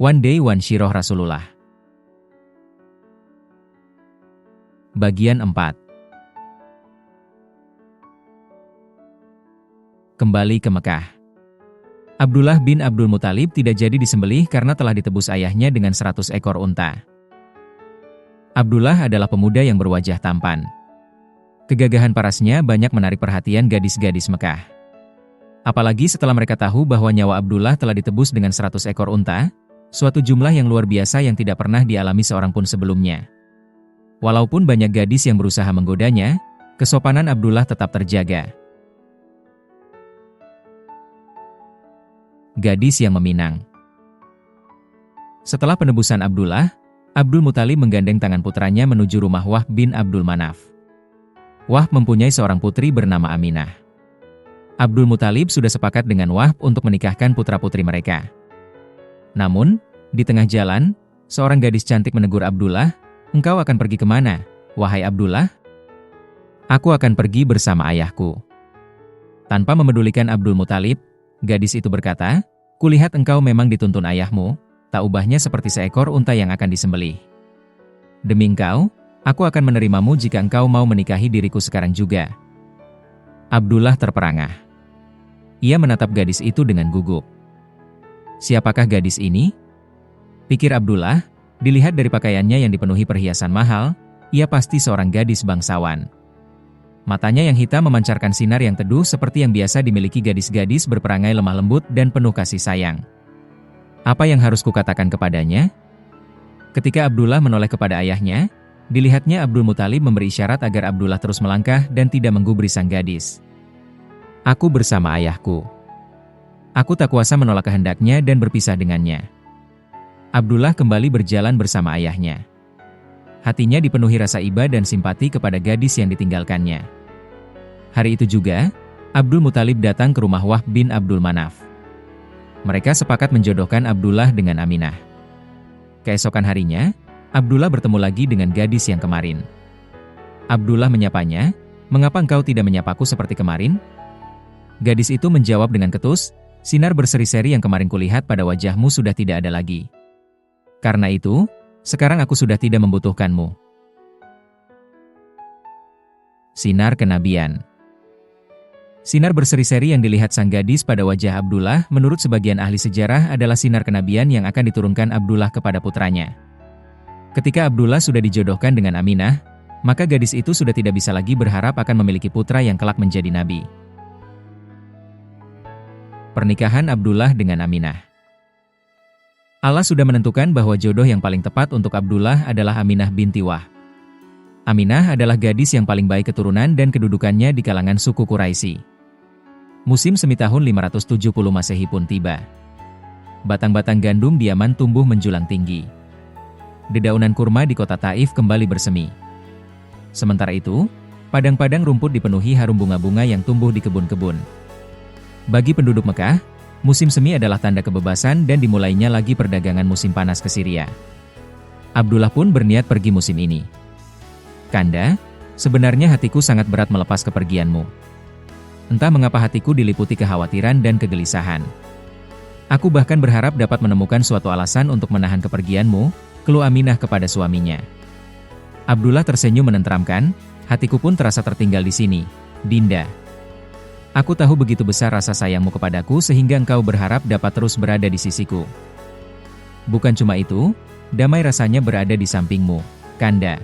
One Day One Shiroh Rasulullah. Bagian 4. Kembali ke Mekah. Abdullah bin Abdul Muthalib tidak jadi disembelih karena telah ditebus ayahnya dengan 100 ekor unta. Abdullah adalah pemuda yang berwajah tampan. Kegagahan parasnya banyak menarik perhatian gadis-gadis Mekah. Apalagi setelah mereka tahu bahwa nyawa Abdullah telah ditebus dengan 100 ekor unta, suatu jumlah yang luar biasa yang tidak pernah dialami seorang pun sebelumnya. Walaupun banyak gadis yang berusaha menggodanya, kesopanan Abdullah tetap terjaga. Gadis yang meminang. Setelah penebusan Abdullah, Abdul Muthalib menggandeng tangan putranya menuju rumah Wahb bin Abdul Manaf. Wahb mempunyai seorang putri bernama Aminah. Abdul Muthalib sudah sepakat dengan Wahb untuk menikahkan putra-putri mereka. Namun, di tengah jalan, seorang gadis cantik menegur Abdullah, "Engkau akan pergi kemana, wahai Abdullah?" "Aku akan pergi bersama ayahku." Tanpa memedulikan Abdul Muthalib, gadis itu berkata, "Kulihat engkau memang dituntun ayahmu, tak ubahnya seperti seekor unta yang akan disembelih. Demi engkau, aku akan menerimamu jika engkau mau menikahi diriku sekarang juga." Abdullah terperangah. Ia menatap gadis itu dengan gugup. Siapakah gadis ini? Pikir Abdullah, dilihat dari pakaiannya yang dipenuhi perhiasan mahal, ia pasti seorang gadis bangsawan. Matanya yang hitam memancarkan sinar yang teduh seperti yang biasa dimiliki gadis-gadis berperangai lemah lembut dan penuh kasih sayang. Apa yang harus kukatakan kepadanya? Ketika Abdullah menoleh kepada ayahnya, dilihatnya Abdul Muthalib memberi isyarat agar Abdullah terus melangkah dan tidak menggubris sang gadis. "Aku bersama ayahku. Aku tak kuasa menolak kehendaknya dan berpisah dengannya." Abdullah kembali berjalan bersama ayahnya. Hatinya dipenuhi rasa iba dan simpati kepada gadis yang ditinggalkannya. Hari itu juga, Abdul Muthalib datang ke rumah Wahb bin Abdul Manaf. Mereka sepakat menjodohkan Abdullah dengan Aminah. Keesokan harinya, Abdullah bertemu lagi dengan gadis yang kemarin. Abdullah menyapanya, "Mengapa engkau tidak menyapaku seperti kemarin?" Gadis itu menjawab dengan ketus, "Sinar berseri-seri yang kemarin kulihat pada wajahmu sudah tidak ada lagi. Karena itu, sekarang aku sudah tidak membutuhkanmu." Sinar kenabian. Sinar berseri-seri yang dilihat sang gadis pada wajah Abdullah menurut sebagian ahli sejarah adalah sinar kenabian yang akan diturunkan Abdullah kepada putranya. Ketika Abdullah sudah dijodohkan dengan Aminah, maka gadis itu sudah tidak bisa lagi berharap akan memiliki putra yang kelak menjadi nabi. Pernikahan Abdullah dengan Aminah. Allah sudah menentukan bahwa jodoh yang paling tepat untuk Abdullah adalah Aminah binti Wahb. Aminah adalah gadis yang paling baik keturunan dan kedudukannya di kalangan suku Quraisy. Musim semi tahun 570 Masehi pun tiba. Batang-batang gandum diaman tumbuh menjulang tinggi. Dedaunan kurma di kota Taif kembali bersemi. Sementara itu, padang-padang rumput dipenuhi harum bunga-bunga yang tumbuh di kebun-kebun. Bagi penduduk Mekah, musim semi adalah tanda kebebasan dan dimulainya lagi perdagangan musim panas ke Syria. Abdullah pun berniat pergi musim ini. "Kanda, sebenarnya hatiku sangat berat melepas kepergianmu. Entah mengapa hatiku diliputi kekhawatiran dan kegelisahan. Aku bahkan berharap dapat menemukan suatu alasan untuk menahan kepergianmu," keluh Aminah kepada suaminya. Abdullah tersenyum menenteramkan, "Hatiku pun terasa tertinggal di sini, Dinda. Aku tahu begitu besar rasa sayangmu kepadaku sehingga engkau berharap dapat terus berada di sisiku. Bukan cuma itu, damai rasanya berada di sampingmu, Kanda."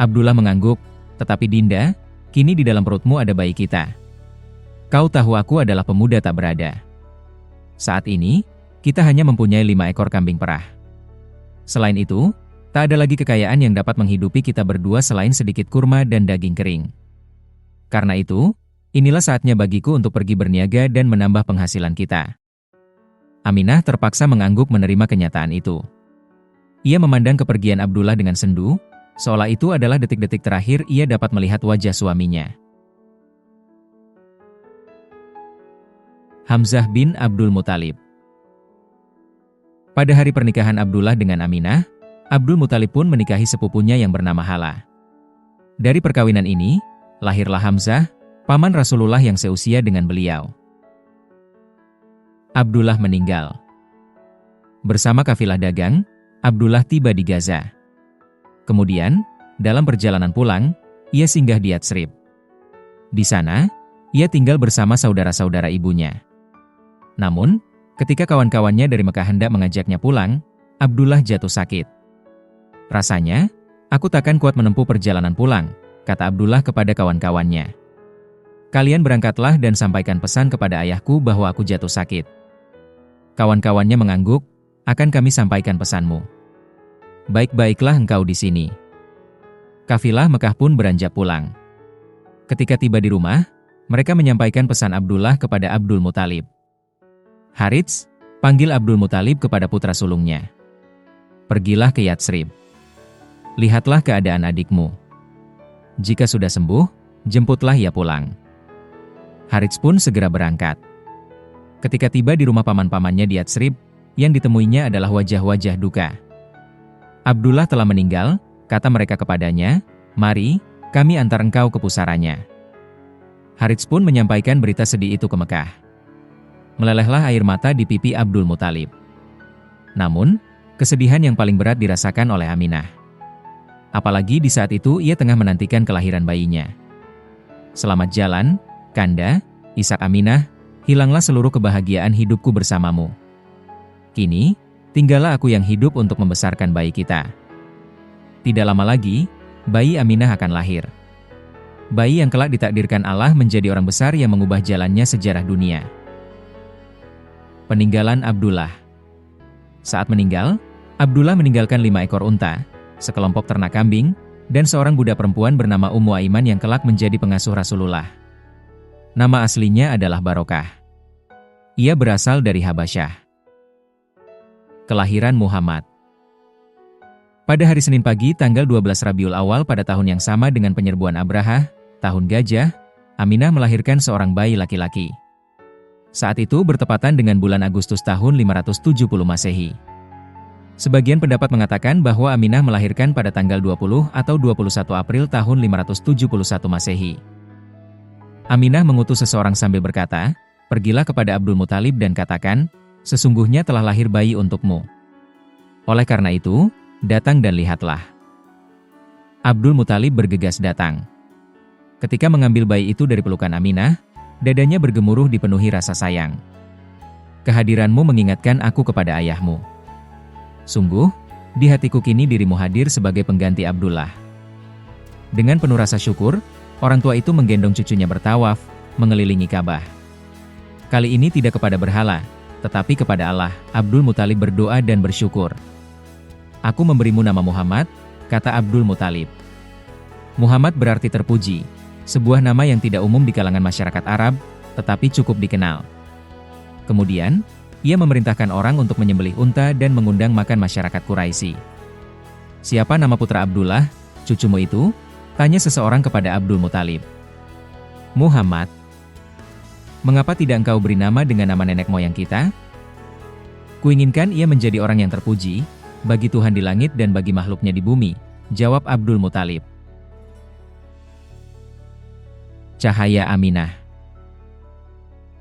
Abdullah mengangguk, "Tetapi Dinda, kini di dalam perutmu ada bayi kita. Kau tahu aku adalah pemuda tak berada. Saat ini, kita hanya mempunyai 5 ekor kambing perah. Selain itu, tak ada lagi kekayaan yang dapat menghidupi kita berdua selain sedikit kurma dan daging kering. Karena itu, inilah saatnya bagiku untuk pergi berniaga dan menambah penghasilan kita." Aminah terpaksa mengangguk menerima kenyataan itu. Ia memandang kepergian Abdullah dengan sendu, seolah itu adalah detik-detik terakhir ia dapat melihat wajah suaminya. Hamzah bin Abdul Muthalib. Pada hari pernikahan Abdullah dengan Aminah, Abdul Muthalib pun menikahi sepupunya yang bernama Hala. Dari perkawinan ini, lahirlah Hamzah, paman Rasulullah yang seusia dengan beliau. Abdullah meninggal. Bersama kafilah dagang, Abdullah tiba di Gaza. Kemudian, dalam perjalanan pulang, ia singgah di Yatsrib. Di sana, ia tinggal bersama saudara-saudara ibunya. Namun, ketika kawan-kawannya dari Mekah hendak mengajaknya pulang, Abdullah jatuh sakit. "Rasanya, aku takkan kuat menempuh perjalanan pulang," kata Abdullah kepada kawan-kawannya. "Kalian berangkatlah dan sampaikan pesan kepada ayahku bahwa aku jatuh sakit." Kawan-kawannya mengangguk, "Akan kami sampaikan pesanmu. Baik-baiklah engkau di sini." Kafilah Mekah pun beranjak pulang. Ketika tiba di rumah, mereka menyampaikan pesan Abdullah kepada Abdul Muthalib. "Harits, panggil Abdul Muthalib kepada putra sulungnya. Pergilah ke Yatsrib. Lihatlah keadaan adikmu. Jika sudah sembuh, jemputlah ia pulang." Harits pun segera berangkat. Ketika tiba di rumah paman-pamannya di Yatsrib, yang ditemuinya adalah wajah-wajah duka. "Abdullah telah meninggal," kata mereka kepadanya, "mari, kami antar engkau ke pusaranya." Harits pun menyampaikan berita sedih itu ke Mekah. Melelehlah air mata di pipi Abdul Muthalib. Namun, kesedihan yang paling berat dirasakan oleh Aminah. Apalagi di saat itu ia tengah menantikan kelahiran bayinya. "Selamat jalan, Kanda," isak Aminah, "hilanglah seluruh kebahagiaan hidupku bersamamu. Kini, tinggallah aku yang hidup untuk membesarkan bayi kita." Tidak lama lagi, bayi Aminah akan lahir. Bayi yang kelak ditakdirkan Allah menjadi orang besar yang mengubah jalannya sejarah dunia. Peninggalan Abdullah. Saat meninggal, Abdullah meninggalkan 5 ekor unta, sekelompok ternak kambing, dan seorang budak perempuan bernama Ummu Aiman yang kelak menjadi pengasuh Rasulullah. Nama aslinya adalah Barokah. Ia berasal dari Habasyah. Kelahiran Muhammad. Pada hari Senin pagi tanggal 12 Rabiul Awal pada tahun yang sama dengan penyerbuan Abraha, tahun gajah, Aminah melahirkan seorang bayi laki-laki. Saat itu bertepatan dengan bulan Agustus tahun 570 Masehi. Sebagian pendapat mengatakan bahwa Aminah melahirkan pada tanggal 20 atau 21 April tahun 571 Masehi. Aminah mengutus seseorang sambil berkata, "Pergilah kepada Abdul Muthalib dan katakan, sesungguhnya telah lahir bayi untukmu. Oleh karena itu, datang dan lihatlah." Abdul Muthalib bergegas datang. Ketika mengambil bayi itu dari pelukan Aminah, dadanya bergemuruh dipenuhi rasa sayang. "Kehadiranmu mengingatkan aku kepada ayahmu. Sungguh, di hatiku kini dirimu hadir sebagai pengganti Abdullah." Dengan penuh rasa syukur, orang tua itu menggendong cucunya bertawaf, mengelilingi Ka'bah. Kali ini tidak kepada berhala, tetapi kepada Allah. Abdul Muthalib berdoa dan bersyukur. "Aku memberimu nama Muhammad," kata Abdul Muthalib. Muhammad berarti terpuji, sebuah nama yang tidak umum di kalangan masyarakat Arab, tetapi cukup dikenal. Kemudian, ia memerintahkan orang untuk menyembelih unta dan mengundang makan masyarakat Quraisy. "Siapa nama putra Abdullah, cucumu itu?" tanya seseorang kepada Abdul Muthalib. "Muhammad." "Mengapa tidak engkau beri nama dengan nama nenek moyang kita?" "Kuinginkan ia menjadi orang yang terpuji, bagi Tuhan di langit dan bagi makhluknya di bumi," jawab Abdul Muthalib. Cahaya Aminah.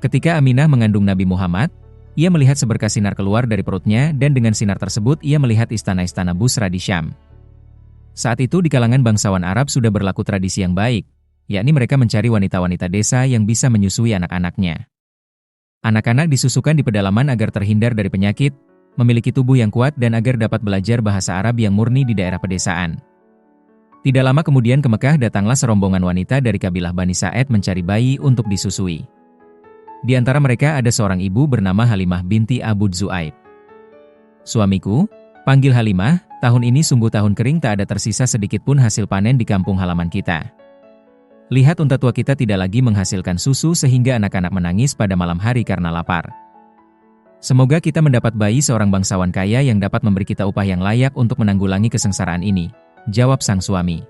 Ketika Aminah mengandung Nabi Muhammad, ia melihat seberkas sinar keluar dari perutnya dan dengan sinar tersebut ia melihat istana-istana Busra di Syam. Saat itu di kalangan bangsawan Arab sudah berlaku tradisi yang baik, yakni mereka mencari wanita-wanita desa yang bisa menyusui anak-anaknya. Anak-anak disusukan di pedalaman agar terhindar dari penyakit, memiliki tubuh yang kuat dan agar dapat belajar bahasa Arab yang murni di daerah pedesaan. Tidak lama kemudian ke Mekah datanglah serombongan wanita dari kabilah Bani Sa'ed mencari bayi untuk disusui. Di antara mereka ada seorang ibu bernama Halimah binti Abu Zu'aib. "Suamiku, panggil Halimah, tahun ini sungguh tahun kering, tak ada tersisa sedikit pun hasil panen di kampung halaman kita. Lihat unta tua kita tidak lagi menghasilkan susu sehingga anak-anak menangis pada malam hari karena lapar. Semoga kita mendapat bayi seorang bangsawan kaya yang dapat memberi kita upah yang layak untuk menanggulangi kesengsaraan ini," jawab sang suami.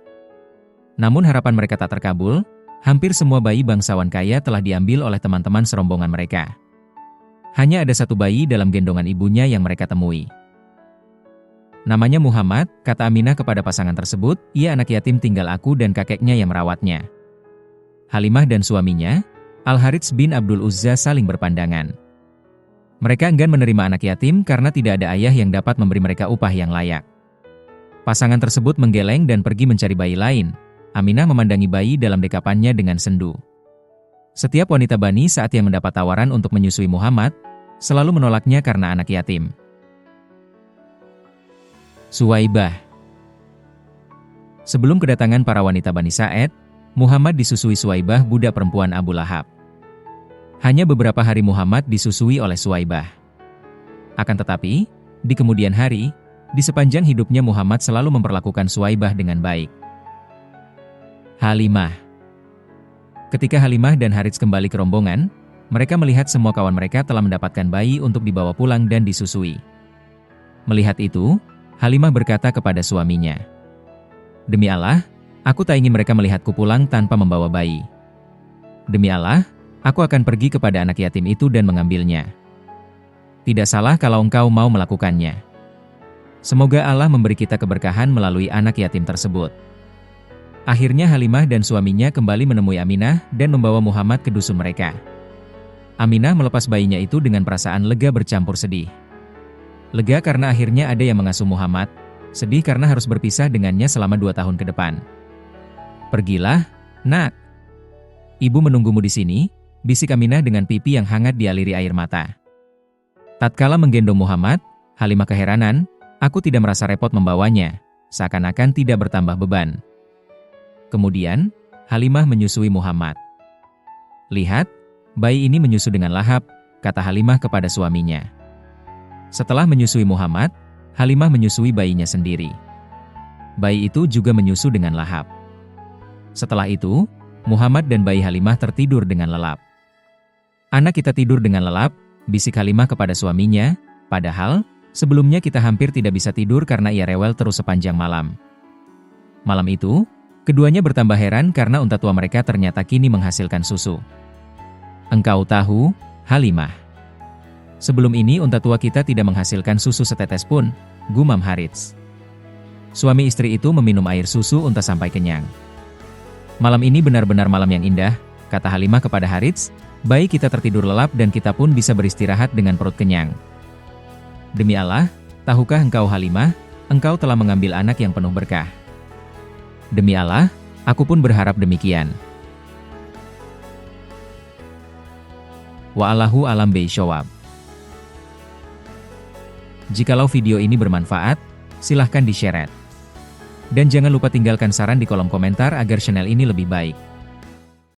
Namun harapan mereka tak terkabul, hampir semua bayi bangsawan kaya telah diambil oleh teman-teman serombongan mereka. Hanya ada satu bayi dalam gendongan ibunya yang mereka temui. "Namanya Muhammad," kata Aminah kepada pasangan tersebut, "ia anak yatim tinggal aku dan kakeknya yang merawatnya." Halimah dan suaminya, Al-Harits bin Abdul Uzza saling berpandangan. Mereka enggan menerima anak yatim karena tidak ada ayah yang dapat memberi mereka upah yang layak. Pasangan tersebut menggeleng dan pergi mencari bayi lain. Aminah memandangi bayi dalam dekapannya dengan sendu. Setiap wanita Bani saat yang mendapat tawaran untuk menyusui Muhammad, selalu menolaknya karena anak yatim. Suwaibah. Sebelum kedatangan para wanita Bani Sa'ed, Muhammad disusui Suwaibah, budak perempuan Abu Lahab. Hanya beberapa hari Muhammad disusui oleh Suwaibah. Akan tetapi, di kemudian hari, di sepanjang hidupnya Muhammad selalu memperlakukan Suwaibah dengan baik. Halimah. Ketika Halimah dan Harits kembali ke rombongan, mereka melihat semua kawan mereka telah mendapatkan bayi untuk dibawa pulang dan disusui. Melihat itu, Halimah berkata kepada suaminya, "Demi Allah, aku tak ingin mereka melihatku pulang tanpa membawa bayi. Demi Allah, aku akan pergi kepada anak yatim itu dan mengambilnya. Tidak salah kalau engkau mau melakukannya. Semoga Allah memberi kita keberkahan melalui anak yatim tersebut." Akhirnya Halimah dan suaminya kembali menemui Aminah dan membawa Muhammad ke dusun mereka. Aminah melepas bayinya itu dengan perasaan lega bercampur sedih. Lega karena akhirnya ada yang mengasuh Muhammad, sedih karena harus berpisah dengannya selama 2 tahun ke depan. "Pergilah, nak. Ibu menunggumu di sini," bisik Aminah dengan pipi yang hangat dialiri air mata. Tatkala menggendong Muhammad, Halimah keheranan, "Aku tidak merasa repot membawanya, seakan-akan tidak bertambah beban." Kemudian, Halimah menyusui Muhammad. "Lihat, bayi ini menyusu dengan lahap," kata Halimah kepada suaminya. Setelah menyusui Muhammad, Halimah menyusui bayinya sendiri. Bayi itu juga menyusu dengan lahap. Setelah itu, Muhammad dan bayi Halimah tertidur dengan lelap. "Anak kita tidur dengan lelap," bisik Halimah kepada suaminya, "padahal sebelumnya kita hampir tidak bisa tidur karena ia rewel terus sepanjang malam." Malam itu, keduanya bertambah heran karena unta tua mereka ternyata kini menghasilkan susu. "Engkau tahu, Halimah, sebelum ini unta tua kita tidak menghasilkan susu setetes pun," gumam Harits. Suami istri itu meminum air susu unta sampai kenyang. "Malam ini benar-benar malam yang indah," kata Halimah kepada Harits, "bayi kita tertidur lelap dan kita pun bisa beristirahat dengan perut kenyang. Demi Allah, tahukah engkau Halimah, engkau telah mengambil anak yang penuh berkah. Demi Allah, aku pun berharap demikian." Wa'allahu alam bishawab. Jikalau video ini bermanfaat, silahkan di-share. Dan jangan lupa tinggalkan saran di kolom komentar agar channel ini lebih baik.